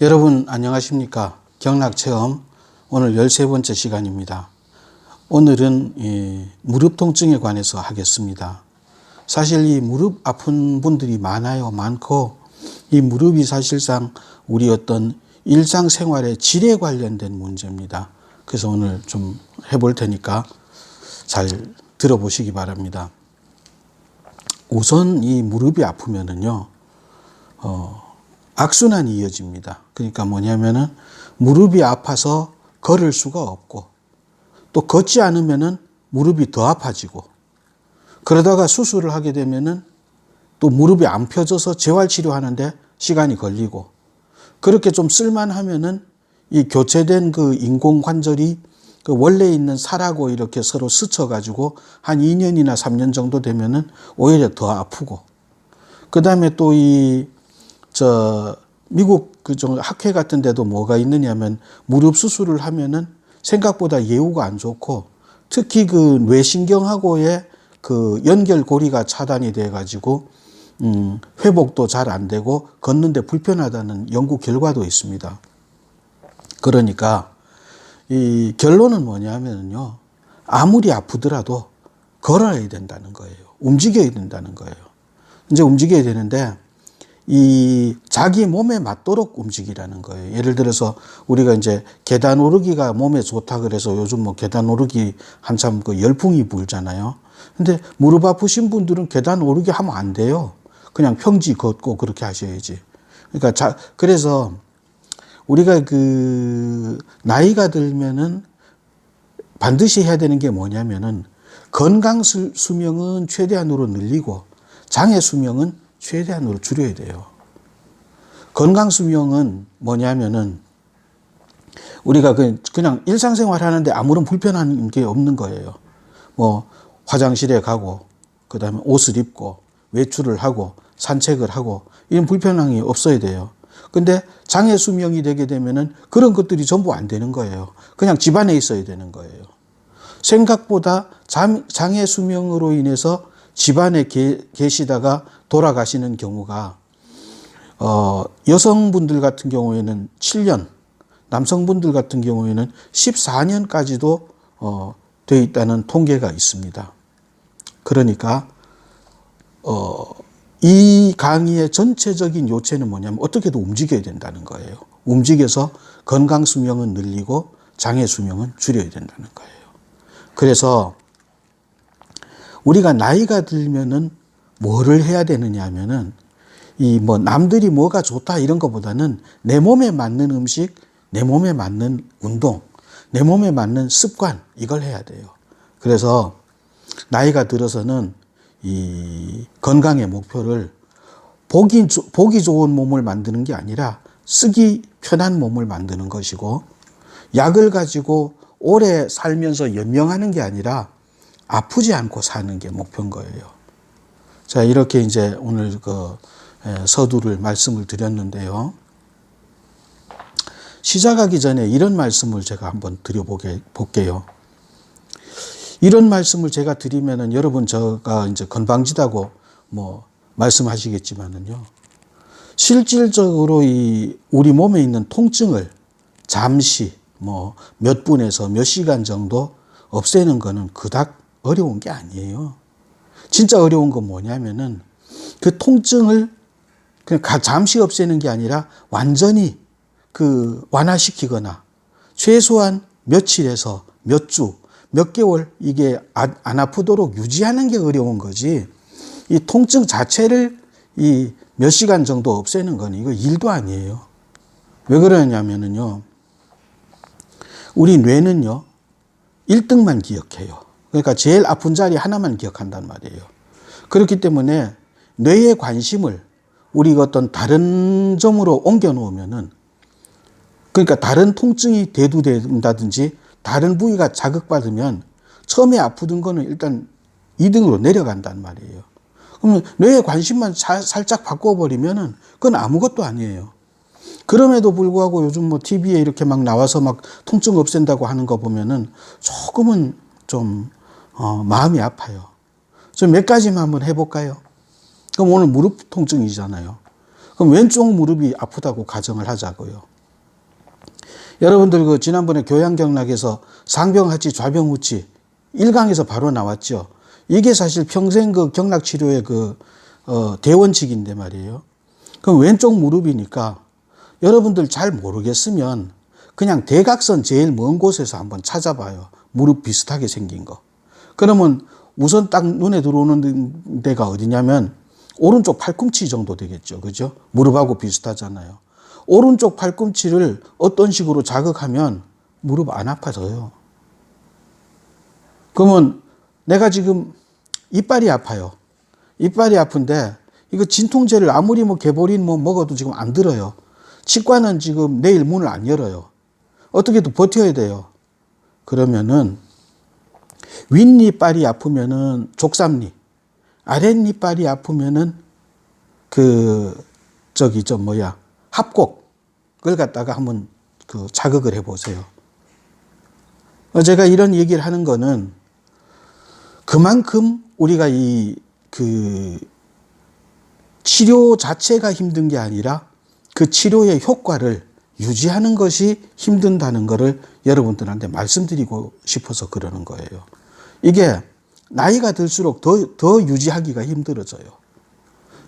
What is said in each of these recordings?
여러분 안녕하십니까? 경락체험 오늘 13번째 시간입니다. 오늘은 무릎 통증에 관해서 하겠습니다. 사실 이 무릎 아픈 분들이 많고 이 무릎이 사실상 우리 어떤 일상생활의 질에 관련된 문제입니다. 그래서 오늘 좀 해볼 테니까 잘 들어보시기 바랍니다. 우선 이 무릎이 아프면은요, 악순환이 이어집니다. 그러니까 뭐냐면은 무릎이 아파서 걸을 수가 없고 또 걷지 않으면은 무릎이 더 아파지고 그러다가 수술을 하게 되면은 또 무릎이 안 펴져서 재활치료하는데 시간이 걸리고 그렇게 좀 쓸만하면은 이 교체된 그 인공관절이 그 원래 있는 살하고 이렇게 서로 스쳐가지고 한 2년이나 3년 정도 되면은 오히려 더 아프고 그 다음에 또 미국 학회 같은 데도 뭐가 있느냐면 무릎 수술을 하면은 생각보다 예후가 안 좋고 특히 그 뇌신경하고의 그 연결고리가 차단이 돼 가지고 회복도 잘 안 되고 걷는데 불편하다는 연구 결과도 있습니다. 그러니까 이 결론은 뭐냐면요. 아무리 아프더라도 걸어야 된다는 거예요. 움직여야 된다는 거예요. 이제 움직여야 되는데 이 자기 몸에 맞도록 움직이라는 거예요. 예를 들어서 우리가 이제 계단 오르기가 몸에 좋다 그래서 요즘 뭐 계단 오르기 한참 그 열풍이 불잖아요. 근데 무릎 아프신 분들은 계단 오르기 하면 안 돼요. 그냥 평지 걷고 그렇게 하셔야지. 그러니까 그래서 우리가 그 나이가 들면은 반드시 해야 되는 게 뭐냐면은 건강 수명은 최대한으로 늘리고 장애 수명은 최대한으로 줄여야 돼요. 건강 수명은 뭐냐면은 우리가 그냥 일상생활 하는데 아무런 불편한 게 없는 거예요. 뭐 화장실에 가고 그다음에 옷을 입고 외출을 하고 산책을 하고 이런 불편함이 없어야 돼요. 근데 장애 수명이 되게 되면은 그런 것들이 전부 안 되는 거예요. 그냥 집안에 있어야 되는 거예요. 생각보다 장애 수명으로 인해서 집안에 계시다가 돌아가시는 경우가 여성분들 같은 경우에는 7년, 남성분들 같은 경우에는 14년까지도 돼 있다는 통계가 있습니다. 그러니까 이 강의의 전체적인 요체는 뭐냐면 어떻게든 움직여야 된다는 거예요. 움직여서 건강 수명은 늘리고 장애 수명은 줄여야 된다는 거예요. 그래서 우리가 나이가 들면은 뭐를 해야 되느냐 하면은 남들이 뭐가 좋다 이런 것보다는 내 몸에 맞는 음식, 내 몸에 맞는 운동, 내 몸에 맞는 습관 이걸 해야 돼요. 그래서 나이가 들어서는 이 건강의 목표를 보기 좋은 몸을 만드는 게 아니라 쓰기 편한 몸을 만드는 것이고 약을 가지고 오래 살면서 연명하는 게 아니라 아프지 않고 사는 게 목표인 거예요. 자, 이렇게 이제 오늘 서두를 말씀을 드렸는데요. 시작하기 전에 이런 말씀을 제가 한번 드려볼게요. 이런 말씀을 제가 드리면은 여러분 제가 이제 건방지다고 뭐 말씀하시겠지만은요. 실질적으로 우리 몸에 있는 통증을 잠시 몇 분에서 몇 시간 정도 없애는 거는 그닥 어려운 게 아니에요. 진짜 어려운 건 뭐냐면은 그 통증을 그냥 잠시 없애는 게 아니라 완전히 완화시키거나 최소한 며칠에서 몇 주, 몇 개월 이게 안 아프도록 유지하는 게 어려운 거지. 이 통증 자체를 몇 시간 정도 없애는 건 이거 일도 아니에요. 왜 그러냐면은요. 우리 뇌는요. 1등만 기억해요. 그러니까 제일 아픈 자리 하나만 기억한단 말이에요. 그렇기 때문에 뇌의 관심을 우리 어떤 다른 점으로 옮겨 놓으면은 그러니까 다른 통증이 대두된다든지 다른 부위가 자극받으면 처음에 아프던 거는 일단 2등으로 내려간단 말이에요. 그러면 뇌의 관심만 살짝 바꿔버리면은 그건 아무것도 아니에요. 그럼에도 불구하고 요즘 TV에 이렇게 막 나와서 막 통증 없앤다고 하는 거 보면은 조금은 좀 마음이 아파요. 좀 몇 가지만 한번 해볼까요? 그럼 오늘 무릎 통증이잖아요. 그럼 왼쪽 무릎이 아프다고 가정을 하자고요. 여러분들 그 지난번에 교양경락에서 상병하치 좌병우치 1강에서 바로 나왔죠. 이게 사실 평생 그 경락치료의 대원칙인데 말이에요. 그럼 왼쪽 무릎이니까 여러분들 잘 모르겠으면 그냥 대각선 제일 먼 곳에서 한번 찾아봐요. 무릎 비슷하게 생긴 거. 그러면 우선 딱 눈에 들어오는 데가 어디냐면 오른쪽 팔꿈치 정도 되겠죠. 그죠? 무릎하고 비슷하잖아요. 오른쪽 팔꿈치를 어떤 식으로 자극하면 무릎 안 아파져요. 그러면 내가 지금 이빨이 아파요. 이빨이 아픈데 이거 진통제를 아무리 개보린 먹어도 지금 안 들어요. 치과는 지금 내일 문을 안 열어요. 어떻게든 버텨야 돼요. 그러면은 윗니빨이 아프면은 족삼니, 아랫니빨이 아프면은 합곡을 갖다가 한번 자극을 해보세요. 제가 이런 얘기를 하는 거는 그만큼 우리가 치료 자체가 힘든 게 아니라 그 치료의 효과를 유지하는 것이 힘든다는 것을 여러분들한테 말씀드리고 싶어서 그러는 거예요. 이게 나이가 들수록 더 유지하기가 힘들어져요.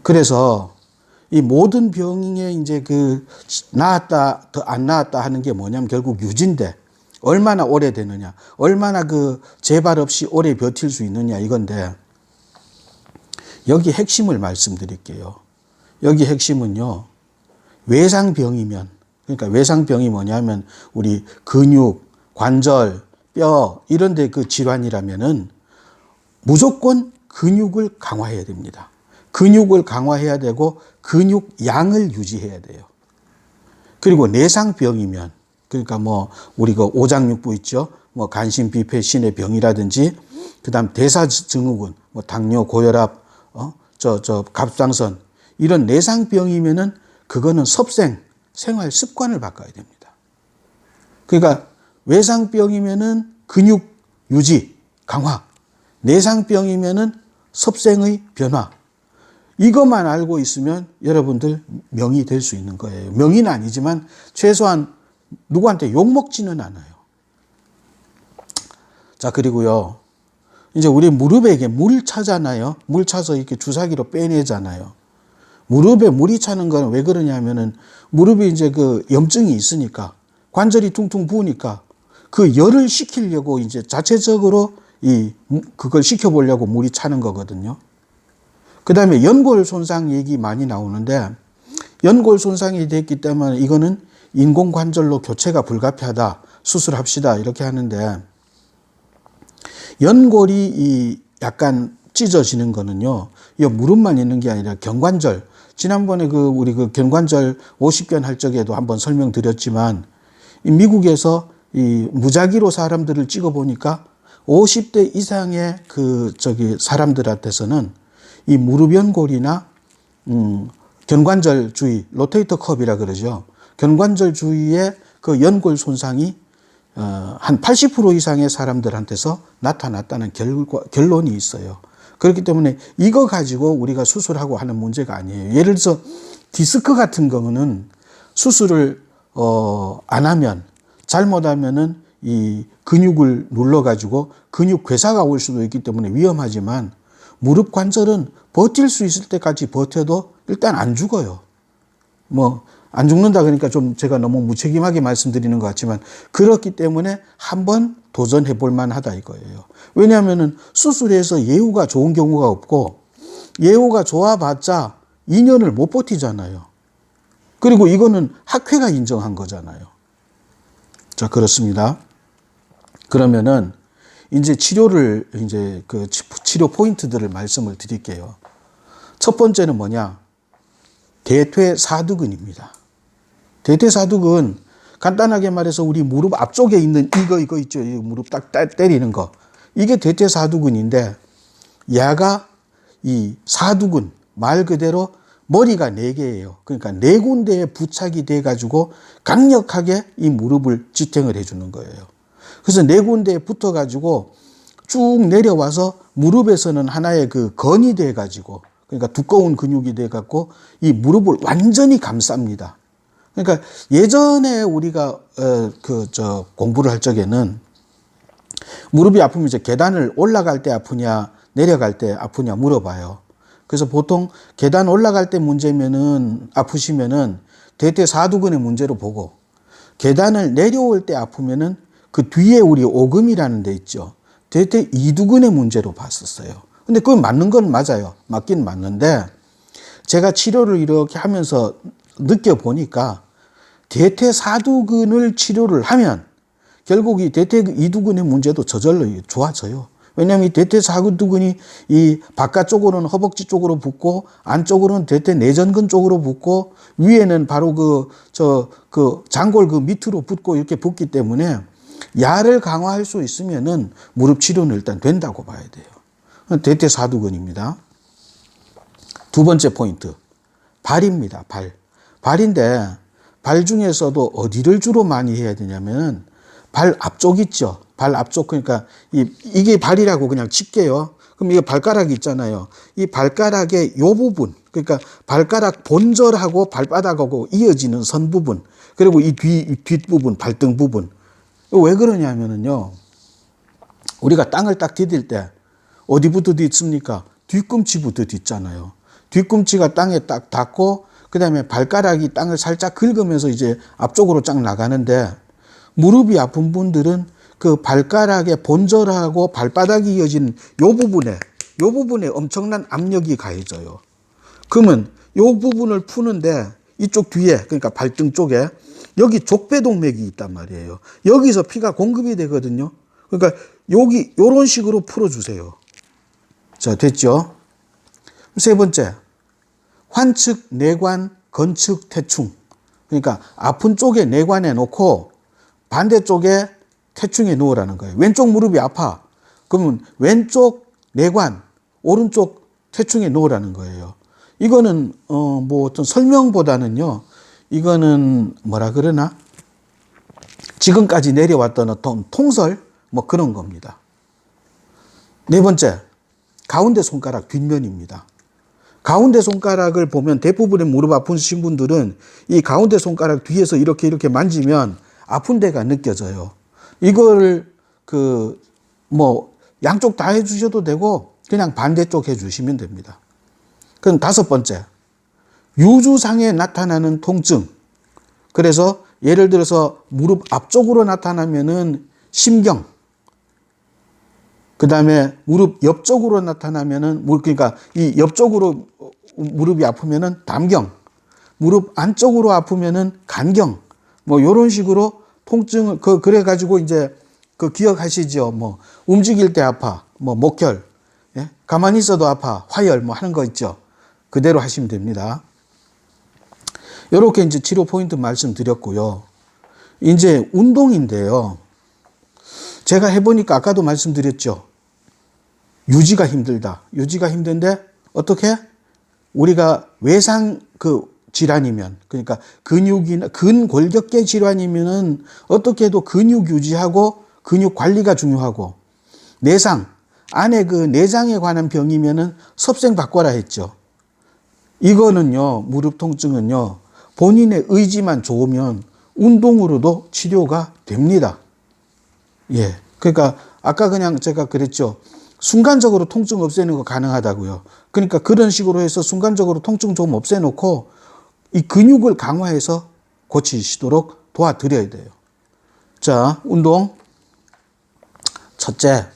그래서 이 모든 병에 이제 나았다, 더 안 나았다 하는 게 뭐냐면 결국 유지인데 얼마나 오래 되느냐, 얼마나 재발 없이 오래 버틸 수 있느냐 이건데 여기 핵심을 말씀드릴게요. 여기 핵심은요, 외상병이면, 그러니까 외상병이 뭐냐면 우리 근육, 관절, 뼈 이런 데 질환이라면은 무조건 근육을 강화해야 됩니다. 근육을 강화해야 되고 근육 양을 유지해야 돼요. 그리고 내상병이면, 그러니까 우리 오장육부 있죠. 간신비폐 신의 병이라든지, 그 다음 대사증후군, 당뇨, 고혈압, 갑상선, 이런 내상병이면은 그거는 생활 습관을 바꿔야 됩니다. 그러니까 외상병이면은 근육 유지, 강화, 내상병이면은 섭생의 변화. 이것만 알고 있으면 여러분들 명이 될 수 있는 거예요. 명의는 아니지만 최소한 누구한테 욕먹지는 않아요. 자, 그리고요, 이제 우리 무릎에 물 차잖아요. 물 차서 이렇게 주사기로 빼내잖아요. 무릎에 물이 차는 건 왜 그러냐면은 무릎이 이제 염증이 있으니까 관절이 퉁퉁 부으니까 열을 식히려고 이제 자체적으로 그걸 식혀보려고 물이 차는 거거든요. 그 다음에 연골 손상 얘기 많이 나오는데, 연골 손상이 됐기 때문에 이거는 인공관절로 교체가 불가피하다, 수술합시다 이렇게 하는데, 연골이 약간 찢어지는 거는요, 이 무릎만 있는 게 아니라 견관절, 지난번에 우리 견관절 50견 할 적에도 한번 설명드렸지만, 미국에서 무작위로 사람들을 찍어보니까 50대 이상의 사람들한테서는 이 무릎 연골이나 견관절 주위, 로테이터 컵이라 그러죠. 견관절 주위의 연골 손상이 한 80% 이상의 사람들한테서 나타났다는 결론이 있어요. 그렇기 때문에 이거 가지고 우리가 수술하고 하는 문제가 아니에요. 예를 들어서 디스크 같은 경우는 수술을 안 하면, 잘못하면은 이 근육을 눌러가지고 근육 괴사가 올 수도 있기 때문에 위험하지만, 무릎 관절은 버틸 수 있을 때까지 버텨도 일단 안 죽어요. 안 죽는다 그러니까 좀 제가 너무 무책임하게 말씀드리는 것 같지만, 그렇기 때문에 한번 도전해 볼 만하다 이거예요. 왜냐하면은 수술해서 예후가 좋은 경우가 없고, 예후가 좋아봤자 2년을 못 버티잖아요. 그리고 이거는 학회가 인정한 거잖아요. 자, 그렇습니다. 그러면은 이제 치료 포인트들을 말씀을 드릴게요. 첫 번째는 뭐냐? 대퇴사두근입니다. 대퇴사두근, 간단하게 말해서 우리 무릎 앞쪽에 있는 이거 있죠. 이 무릎 딱 때리는 거. 이게 대퇴사두근인데, 얘가 이 사두근, 말 그대로 머리가 4개예요. 그러니까 4군데에 부착이 돼가지고 강력하게 이 무릎을 지탱을 해주는 거예요. 그래서 4군데에 붙어가지고 쭉 내려와서 무릎에서는 하나의 건이 돼가지고, 그러니까 두꺼운 근육이 돼 갖고 이 무릎을 완전히 감쌉니다. 그러니까 예전에 우리가 공부를 할 적에는 무릎이 아프면 이제 계단을 올라갈 때 아프냐 내려갈 때 아프냐 물어봐요. 그래서 보통 계단 올라갈 때 문제면은 아프시면은 대퇴사두근의 문제로 보고, 계단을 내려올 때 아프면은 그 뒤에 우리 오금이라는 데 있죠. 대퇴이두근의 문제로 봤었어요. 근데 그건 맞는 건 맞아요. 맞긴 맞는데 제가 치료를 이렇게 하면서 느껴보니까 대퇴사두근을 치료를 하면 결국 이 대퇴이두근의 문제도 저절로 좋아져요. 왜냐하면 이 대퇴사두근이 이 바깥쪽으로는 허벅지 쪽으로 붙고 안쪽으로는 대퇴내전근 쪽으로 붙고 위에는 바로 그 장골 그 밑으로 붙고 이렇게 붙기 때문에 야를 강화할 수 있으면은 무릎 치료는 일단 된다고 봐야 돼요. 대퇴사두근입니다. 두 번째 포인트, 발입니다. 발인데 발 중에서도 어디를 주로 많이 해야 되냐면 발 앞쪽 있죠. 발 앞쪽, 그러니까 이게 발이라고 그냥 칠게요. 그럼 이게 발가락이 있잖아요. 이 발가락의 요 부분, 그러니까 발가락 본절하고 발바닥하고 이어지는 선 부분, 그리고 이 뒷부분, 발등 부분. 왜 그러냐면은요, 우리가 땅을 딱 디딜 때 어디부터 딛습니까? 뒤꿈치부터 딛잖아요. 뒤꿈치가 땅에 딱 닿고 그 다음에 발가락이 땅을 살짝 긁으면서 이제 앞쪽으로 쫙 나가는데, 무릎이 아픈 분들은 그 발가락의 본절하고 발바닥이 이어지는 요 부분에 엄청난 압력이 가해져요. 그러면 요 부분을 푸는데 이쪽 뒤에, 그러니까 발등 쪽에 여기 족배동맥이 있단 말이에요. 여기서 피가 공급이 되거든요. 그러니까 여기 요런 식으로 풀어주세요. 자, 됐죠? 세 번째, 환측, 내관, 건측, 태충. 그러니까 아픈 쪽에 내관에 놓고 반대쪽에 태충에 놓으라는 거예요. 왼쪽 무릎이 아파. 그러면 왼쪽 내관, 오른쪽 태충에 놓으라는 거예요. 이거는 뭐 어떤 설명보다는요, 이거는 뭐라 그러나, 지금까지 내려왔던 어떤 통설 뭐 그런 겁니다. 네 번째, 가운데 손가락 뒷면입니다. 가운데 손가락을 보면 대부분의 무릎 아프신 분들은 이 가운데 손가락 뒤에서 이렇게 만지면 아픈 데가 느껴져요. 이거를 양쪽 다 해주셔도 되고 그냥 반대쪽 해주시면 됩니다. 그럼 다섯 번째, 유주상에 나타나는 통증. 그래서 예를 들어서 무릎 앞쪽으로 나타나면은 심경, 그 다음에 무릎 옆쪽으로 나타나면은, 그러니까 이 옆쪽으로 무릎이 아프면은 담경, 무릎 안쪽으로 아프면은 간경, 뭐 요런 식으로 통증을 그래가지고 이제 기억하시죠? 뭐 움직일 때 아파, 뭐 목혈, 예? 가만히 있어도 아파, 화열 뭐 하는 거 있죠? 그대로 하시면 됩니다. 요렇게 이제 치료 포인트 말씀드렸고요. 이제 운동인데요. 제가 해보니까 아까도 말씀드렸죠. 유지가 힘들다. 유지가 힘든데 어떻게? 우리가 외상 질환이면, 그러니까 근육이나 근골격계 질환이면은 어떻게 해도 근육 유지하고 근육 관리가 중요하고, 내상, 안에 내장에 관한 병이면은 섭생 바꿔라 했죠. 이거는요, 무릎 통증은요, 본인의 의지만 좋으면 운동으로도 치료가 됩니다. 예. 그러니까 아까 그냥 제가 그랬죠. 순간적으로 통증 없애는 거 가능하다고요. 그러니까 그런 식으로 해서 순간적으로 통증 좀 없애놓고 이 근육을 강화해서 고치시도록 도와드려야 돼요. 자, 운동. 첫째,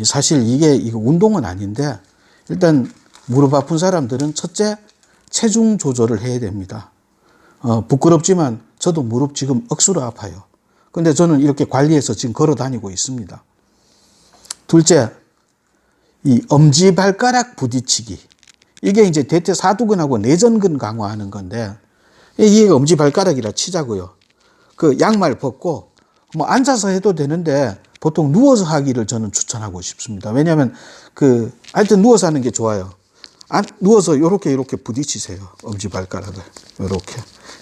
사실 이거 운동은 아닌데, 일단 무릎 아픈 사람들은 첫째, 체중 조절을 해야 됩니다. 부끄럽지만 저도 무릎 지금 억수로 아파요. 근데 저는 이렇게 관리해서 지금 걸어 다니고 있습니다. 둘째, 이 엄지발가락 부딪히기. 이게 이제 대퇴사두근하고 내전근 강화하는 건데, 이게 엄지발가락이라 치자고요. 양말 벗고, 뭐 앉아서 해도 되는데, 보통 누워서 하기를 저는 추천하고 싶습니다. 왜냐하면, 하여튼 누워서 하는 게 좋아요. 누워서 이렇게 부딪히세요. 엄지발가락을.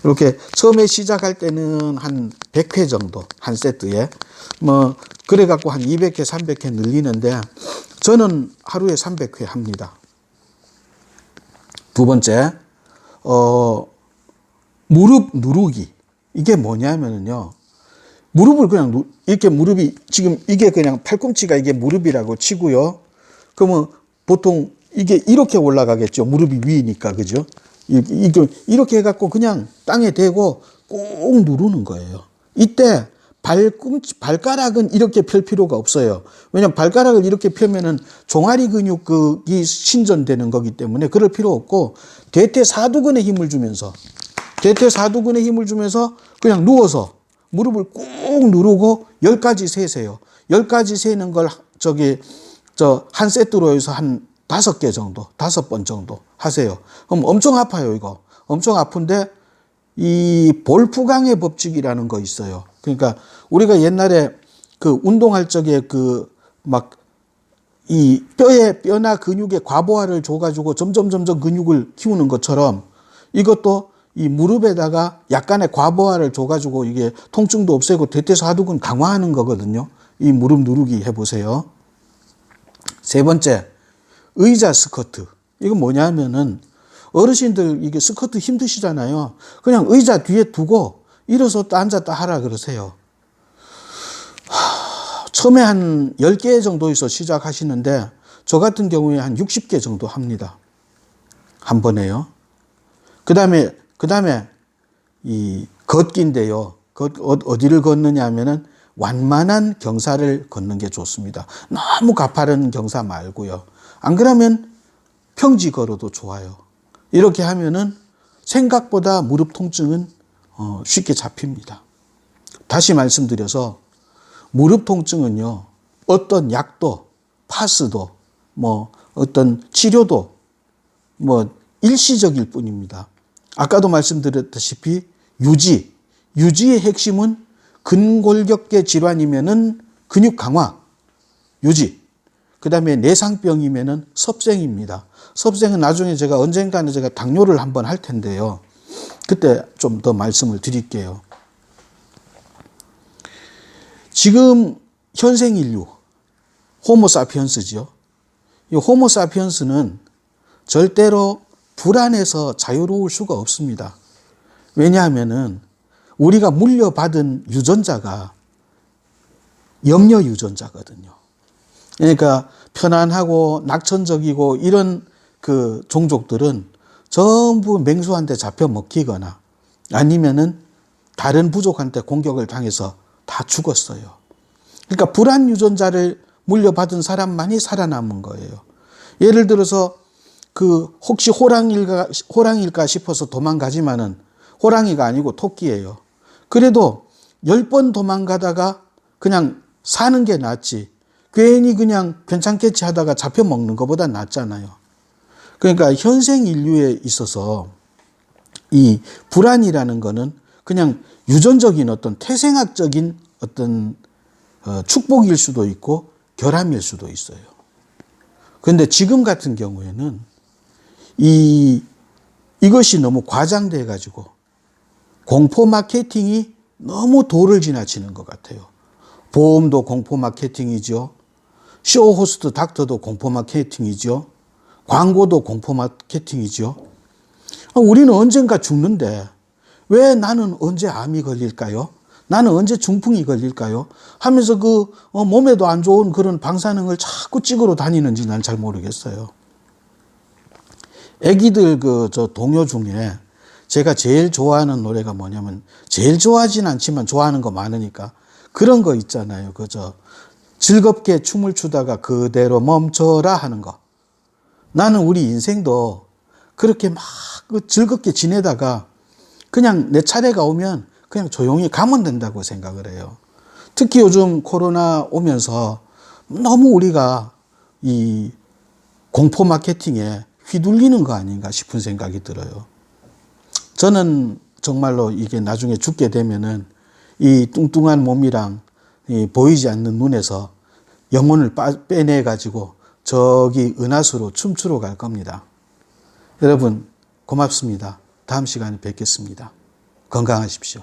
이렇게 처음에 시작할 때는 한 100회 정도, 한 세트에. 그래갖고 한 200회, 300회 늘리는데, 저는 하루에 300회 합니다. 두 번째, 무릎 누르기. 이게 뭐냐면요. 무릎을 그냥 이렇게 무릎이 지금 이게 그냥 팔꿈치가 이게 무릎이라고 치고요. 그러면 보통 이게 이렇게 올라가겠죠. 무릎이 위니까. 그죠? 이렇게 해갖고 그냥 땅에 대고 꾹 누르는 거예요. 이때 발가락은 이렇게 펼 필요가 없어요. 왜냐하면 발가락을 이렇게 펴면은 종아리 근육이 신전되는 거기 때문에 그럴 필요 없고 대퇴사두근에 힘을 주면서 그냥 누워서 무릎을 꾹 누르고 10가지 세세요. 10가지 세는 걸 한 세트로 해서 한 5개 정도, 5번 정도 하세요. 그럼 엄청 아파요, 이거. 엄청 아픈데 이 볼프강의 법칙이라는 거 있어요. 그러니까 우리가 옛날에 그 운동할 적에 이 뼈나 근육에 과부하를 줘가지고 점점 근육을 키우는 것처럼 이것도 이 무릎에다가 약간의 과부하를 줘가지고 이게 통증도 없애고 대퇴사두근 강화하는 거거든요. 이 무릎 누르기 해보세요. 세 번째, 의자 스쿼트. 이건 뭐냐면은 어르신들 이게 스쿼트 힘드시잖아요. 그냥 의자 뒤에 두고 일어섰다 앉았다 하라 그러세요. 처음에 한 10개 정도에서 시작하시는데 저 같은 경우에 한 60개 정도 합니다. 한 번에요. 그 다음에 이 걷기인데요. 어디를 걷느냐 하면은 완만한 경사를 걷는 게 좋습니다. 너무 가파른 경사 말고요. 안 그러면 평지 걸어도 좋아요. 이렇게 하면은 생각보다 무릎 통증은 쉽게 잡힙니다. 다시 말씀드려서 무릎 통증은요, 어떤 약도, 파스도, 어떤 치료도 일시적일 뿐입니다. 아까도 말씀드렸다시피 유지의 핵심은 근골격계 질환이면은 근육 강화, 유지. 그 다음에 내상병이면은 섭생입니다. 섭생은 나중에 언젠가는 제가 당뇨를 한번 할 텐데요. 그때 좀 더 말씀을 드릴게요. 지금 현생 인류, 호모사피언스죠. 이 호모사피언스는 절대로 불안해서 자유로울 수가 없습니다. 왜냐하면은 우리가 물려받은 유전자가 염려 유전자거든요. 그러니까 편안하고 낙천적이고 이런 그 종족들은 전부 맹수한테 잡혀 먹히거나 아니면은 다른 부족한테 공격을 당해서 다 죽었어요. 그러니까 불안 유전자를 물려받은 사람만이 살아남은 거예요. 예를 들어서 혹시 호랑일까 싶어서 도망가지만은 호랑이가 아니고 토끼예요. 그래도 10번 도망가다가 그냥 사는 게 낫지. 괜히 그냥 괜찮겠지 하다가 잡혀 먹는 것보다 낫잖아요. 그러니까 현생 인류에 있어서 이 불안이라는 거는 그냥 유전적인 어떤 태생학적인 어떤 축복일 수도 있고 결함일 수도 있어요. 그런데 지금 같은 경우에는 이것이 너무 과장돼 가지고 공포 마케팅이 너무 도를 지나치는 것 같아요. 보험도 공포 마케팅이죠. 쇼 호스트 닥터도 공포 마케팅이죠. 광고도 공포 마케팅이죠. 우리는 언젠가 죽는데 왜 나는 언제 암이 걸릴까요? 나는 언제 중풍이 걸릴까요? 하면서 몸에도 안 좋은 그런 방사능을 자꾸 찍으러 다니는지 난 잘 모르겠어요. 애기들 저 동요 중에 제가 제일 좋아하는 노래가 뭐냐면 제일 좋아하진 않지만 좋아하는 거 많으니까 그런 거 있잖아요. 즐겁게 춤을 추다가 그대로 멈춰라 하는 거. 나는 우리 인생도 그렇게 막 즐겁게 지내다가 그냥 내 차례가 오면 그냥 조용히 가면 된다고 생각을 해요. 특히 요즘 코로나 오면서 너무 우리가 이 공포 마케팅에 휘둘리는 거 아닌가 싶은 생각이 들어요. 저는 정말로 이게 나중에 죽게 되면은 이 뚱뚱한 몸이랑 이 보이지 않는 눈에서 영혼을 빼내 가지고 저기 은하수로 춤추러 갈 겁니다. 여러분 고맙습니다. 다음 시간에 뵙겠습니다. 건강하십시오.